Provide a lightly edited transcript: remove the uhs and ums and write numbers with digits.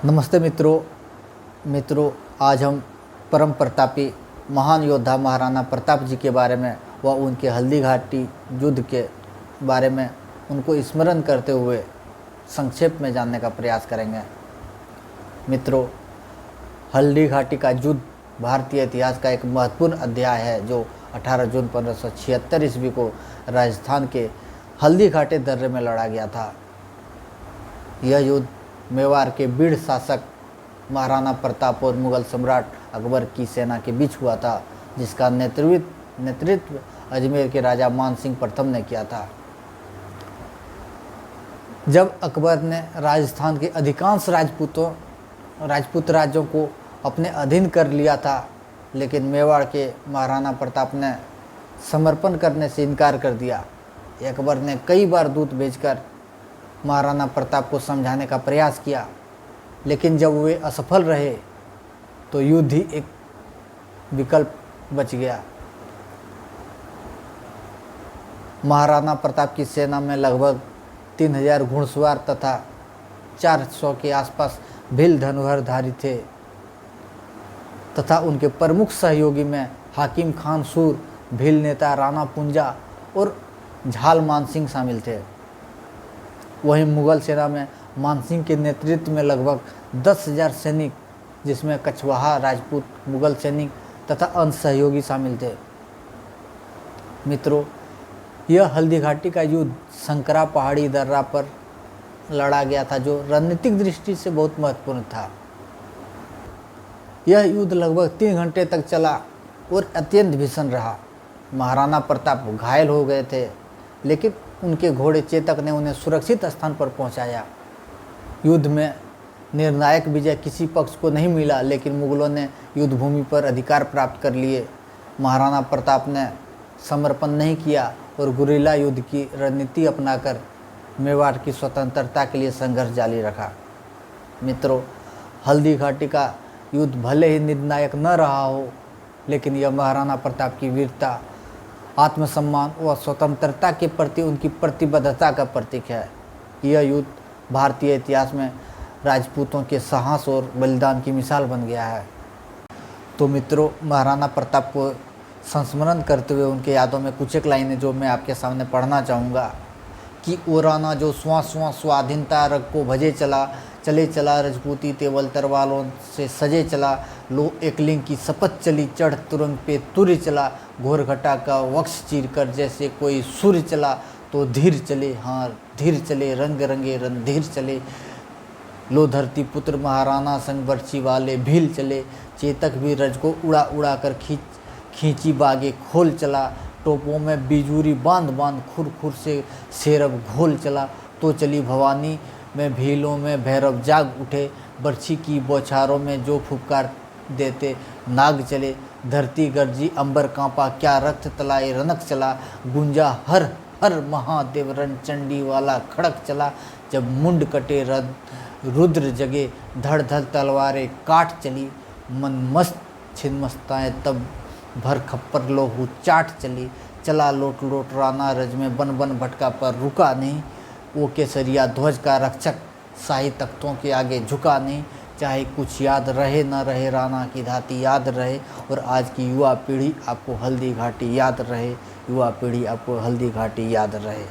नमस्ते मित्रों, आज हम परम प्रतापी महान योद्धा महाराणा प्रताप जी के बारे में व उनके हल्दी घाटी युद्ध के बारे में उनको स्मरण करते हुए संक्षेप में जानने का प्रयास करेंगे। मित्रों, हल्दी घाटी का युद्ध भारतीय इतिहास का एक महत्वपूर्ण अध्याय है जो 18 जून 1576 ईस्वी को राजस्थान के हल्दी घाटी दर्रे में लड़ा गया था। यह युद्ध मेवाड़ के बीड़ शासक महाराणा प्रताप और मुगल सम्राट अकबर की सेना के बीच हुआ था, जिसका नेतृत्व अजमेर के राजा मान सिंह प्रथम ने किया था। जब अकबर ने राजस्थान के अधिकांश राजपूत राज्यों को अपने अधीन कर लिया था, लेकिन मेवाड़ के महाराणा प्रताप ने समर्पण करने से इनकार कर दिया। अकबर ने कई बार दूत भेजकर महाराणा प्रताप को समझाने का प्रयास किया, लेकिन जब वे असफल रहे तो युद्ध ही एक विकल्प बच गया। महाराणा प्रताप की सेना में लगभग 3000 घुड़सवार तथा 400 के आसपास भील धनुर्धारी थे तथा उनके प्रमुख सहयोगी में हाकिम खान सूर, भील नेता राणा पुंजा और झाल मानसिंह शामिल थे। वहीं मुगल सेना में मानसिंह के नेतृत्व में लगभग 10,000 सैनिक, जिसमें कछवाहा राजपूत, मुगल सैनिक तथा अन्य सहयोगी शामिल थे। मित्रों, यह हल्दी घाटी का युद्ध संकरा पहाड़ी दर्रा पर लड़ा गया था, जो रणनीतिक दृष्टि से बहुत महत्वपूर्ण था। यह युद्ध लगभग 3 घंटे तक चला और अत्यंत भीषण रहा। महाराणा प्रताप घायल हो गए थे, लेकिन उनके घोड़े चेतक ने उन्हें सुरक्षित स्थान पर पहुंचाया। युद्ध में निर्णायक विजय किसी पक्ष को नहीं मिला, लेकिन मुगलों ने युद्ध भूमि पर अधिकार प्राप्त कर लिए। महाराणा प्रताप ने समर्पण नहीं किया और गुरिल्ला युद्ध की रणनीति अपनाकर मेवाड़ की स्वतंत्रता के लिए संघर्ष जारी रखा। मित्रों, हल्दी घाटी का युद्ध भले ही निर्णायक न रहा हो, लेकिन यह महाराणा प्रताप की वीरता, आत्मसम्मान व स्वतंत्रता के प्रति उनकी प्रतिबद्धता का प्रतीक है। यह युद्ध भारतीय इतिहास में राजपूतों के साहस और बलिदान की मिसाल बन गया है। तो मित्रों, महाराणा प्रताप को संस्मरण करते हुए उनके यादों में कुछ एक लाइनें जो मैं आपके सामने पढ़ना चाहूँगा कि ओ राणा जो स्वां स्वाधीनता रग को भजे चले चला रजपूती तेवल तरवालों से सजे चला, लो एकलिंग की शपथ चली, चढ़ तुरंग पे तुर चला, घोर घटा का वक्ष चीर कर जैसे कोई सूर्य चला, तो धीर चले, हाँ धीर चले, रंग रंगे रणधीर चले, लो धरती पुत्र महाराणा संग बर्छी वाले भील चले, चेतक भी रज को उड़ा उड़ा कर खींची बागे खोल चला, टोपों में बिजूरी बांध खुर खुर से शेरब घोल चला, तो चली भवानी में भीलों में भैरव जाग उठे, बर्छी की बौछारों में जो फुफकार देते नाग चले, धरती गर्जी अंबर कांपा, क्या रक्त तलाए रनक चला, गुंजा हर हर महादेव रण चंडी वाला खड़क चला, जब मुंड कटे रुद्र जगे, धड़ धड़ तलवारें काट चली, मन मस्त छिन्मस्ताएं तब भर खप्पर लोहू चाट चली, चला लोट लोट राणा रज में बन बन भटका पर रुका नहीं, वो केसरिया ध्वज का रक्षक शाही तख्तों के आगे झुका नहीं, चाहे कुछ याद रहे न रहे राणा की धाती याद रहे, और आज की युवा पीढ़ी आपको हल्दी घाटी याद रहे, युवा पीढ़ी आपको हल्दी घाटी याद रहे।